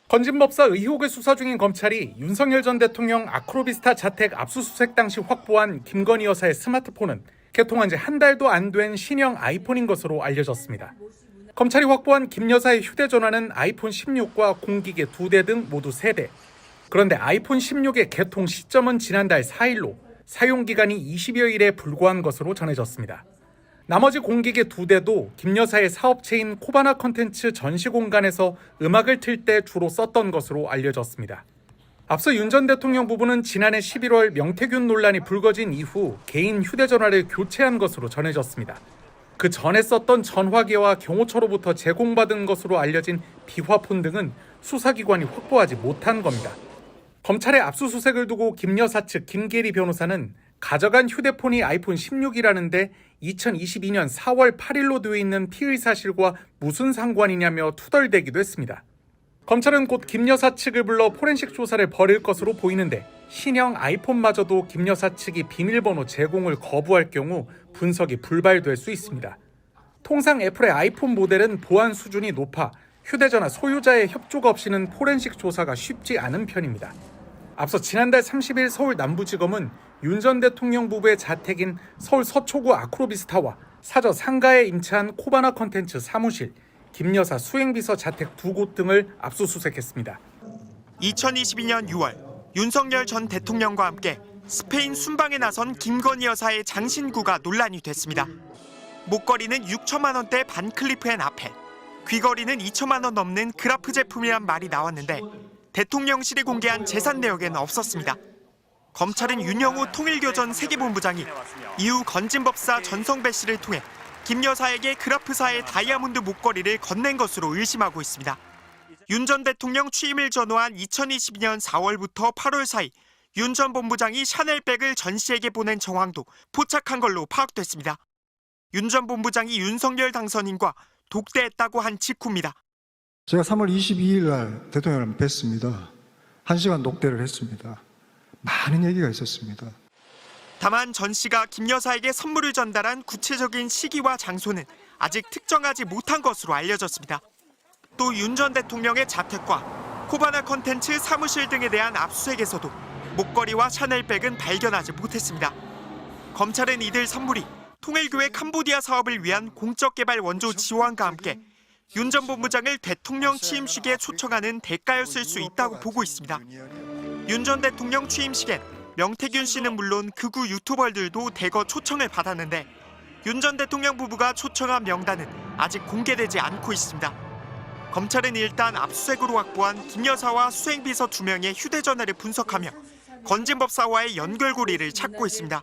건진법사 의혹을 수사 중인 검찰이 윤석열 전 대통령 아크로비스타 자택 압수수색 당시 확보한 김건희 여사의 스마트폰은 개통한 지 한 달도 안 된 신형 아이폰인 것으로 알려졌습니다. 검찰이 확보한 김 여사의 휴대전화는 아이폰 16과 공기계 2대 등 모두 3대. 그런데 아이폰 16의 개통 시점은 지난달 4일로 사용기간이 20여일에 불과한 것으로 전해졌습니다. 나머지 공기계 2대도 김 여사의 사업체인 코바나 컨텐츠 전시공간에서 음악을 틀 때 주로 썼던 것으로 알려졌습니다. 앞서 윤 전 대통령 부부는 지난해 11월 명태균 논란이 불거진 이후 개인 휴대전화를 교체한 것으로 전해졌습니다. 그 전에 썼던 전화기와 경호처로부터 제공받은 것으로 알려진 비화폰 등은 수사기관이 확보하지 못한 겁니다. 검찰의 압수수색을 두고 김 여사 측 김계리 변호사는 가져간 휴대폰이 아이폰 16이라는데 2022년 4월 8일로 되어 있는 피의 사실과 무슨 상관이냐며 투덜대기도 했습니다. 검찰은 곧 김 여사 측을 불러 포렌식 조사를 벌일 것으로 보이는데 신형 아이폰마저도 김 여사 측이 비밀번호 제공을 거부할 경우 분석이 불발될 수 있습니다. 통상 애플의 아이폰 모델은 보안 수준이 높아 휴대전화 소유자의 협조가 없이는 포렌식 조사가 쉽지 않은 편입니다. 앞서 지난달 30일 서울 남부지검은 윤 전 대통령 부부의 자택인 서울 서초구 아크로비스타와 사저 상가에 임차한 코바나 컨텐츠 사무실, 김 여사 수행비서 자택 2곳 등을 압수수색했습니다. 2022년 6월 윤석열 전 대통령과 함께 스페인 순방에 나선 김건희 여사의 장신구가 논란이 됐습니다. 목걸이는 6천만 원대 반클리프앤 아펠, 귀걸이는 2천만 원 넘는 그라프 제품이란 말이 나왔는데 대통령실이 공개한 재산 내역에는 없었습니다. 검찰은 윤영호 통일교전 세계본부장이 이후 건진법사 전성배 씨를 통해 김 여사에게 그라프사의 다이아몬드 목걸이를 건넨 것으로 의심하고 있습니다. 윤 전 대통령 취임을 전후한 2022년 4월부터 8월 사이 윤 전 본부장이 샤넬백을 전 씨에게 보낸 정황도 포착한 걸로 파악됐습니다. 윤 전 본부장이 윤석열 당선인과 독대했다고 한 직후입니다. 제가 3월 22일 날 대통령을 뵀습니다. 1시간 독대를 했습니다. 많은 얘기가 있었습니다. 다만 전 씨가 김 여사에게 선물을 전달한 구체적인 시기와 장소는 아직 특정하지 못한 것으로 알려졌습니다. 또 윤 전 대통령의 자택과 코바나 컨텐츠 사무실 등에 대한 압수수색에서도 목걸이와 샤넬백은 발견하지 못했습니다. 검찰은 이들 선물이 통일교회 캄보디아 사업을 위한 공적개발 원조 지원과 함께 윤 전 본부장을 대통령 취임식에 초청하는 대가였을 수 있다고 보고 있습니다. 윤 전 대통령 취임식엔 명태균 씨는 물론 극우 유튜버들도 대거 초청을 받았는데 윤 전 대통령 부부가 초청한 명단은 아직 공개되지 않고 있습니다. 검찰은 일단 압수수색으로 확보한 김 여사와 수행비서 2명의 휴대전화를 분석하며 건진법사와의 연결고리를 찾고 있습니다.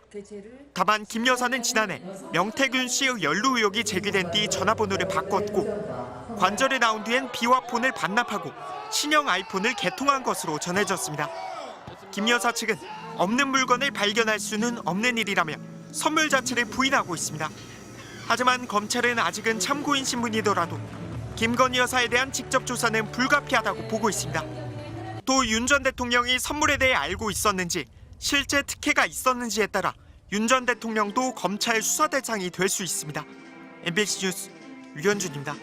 다만 김 여사는 지난해 명태균 씨의 연루 의혹이 제기된 뒤 전화번호를 바꿨고 관절이 나온 뒤엔 비화폰을 반납하고 신형 아이폰을 개통한 것으로 전해졌습니다. 김 여사 측은 없는 물건을 발견할 수는 없는 일이라며 선물 자체를 부인하고 있습니다. 하지만 검찰은 아직은 참고인 신분이더라도 김건희 여사에 대한 직접 조사는 불가피하다고 보고 있습니다. 또 윤 전 대통령이 선물에 대해 알고 있었는지 실제 특혜가 있었는지에 따라 윤 전 대통령도 검찰 수사 대상이 될 수 있습니다. MBC 뉴스 류현준입니다.